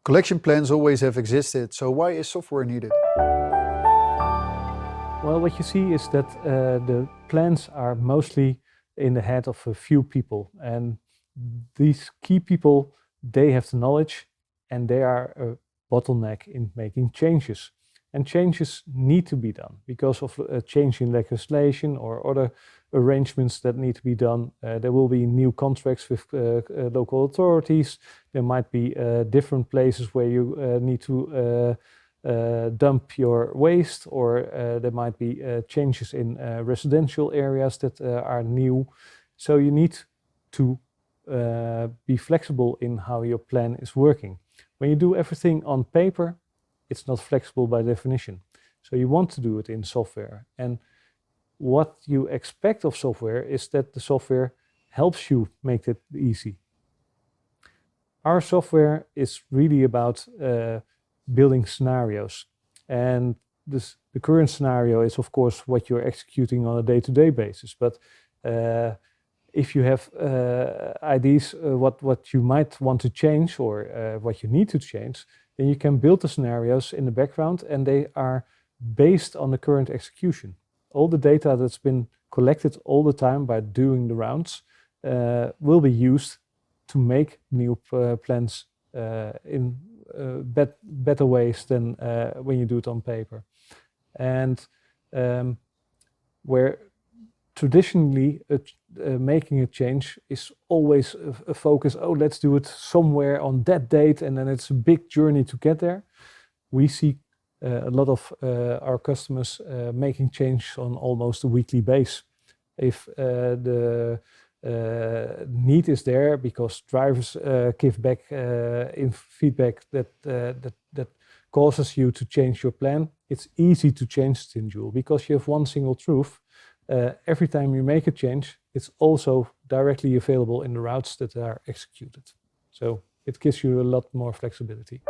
Collection plans always have existed, so why is software needed? Well, what you see is that the plans are mostly in the head of a few people, and these key people, they have the knowledge and they are a bottleneck in making changes. And changes need to be done because of a change in legislation or other arrangements that need to be done. There will be new contracts with local authorities. There might be different places where you need to dump your waste, or there might be changes in residential areas that are new. So you need to be flexible in how your plan is working. When you do everything on paper, it's not flexible by definition. So you want to do it in software. And what you expect of software is that the software helps you make it easy. Our software is really about building scenarios. And the current scenario is, of course, what you're executing on a day-to-day basis. But if you have ideas what you might want to change or what you need to change, then you can build the scenarios in the background, and they are based on the current execution. All the data that's been collected all the time by doing the rounds will be used to make new plans in better ways than when you do it on paper. And where traditionally making a change is always a focus, oh, let's do it somewhere on that date, and then it's a big journey to get there. We see a lot of our customers making change on almost a weekly basis. If the need is there because drivers give back in feedback that causes you to change your plan, it's easy to change Stinjoule because you have one single truth. Every time you make a change, it's also directly available in the routes that are executed. So it gives you a lot more flexibility.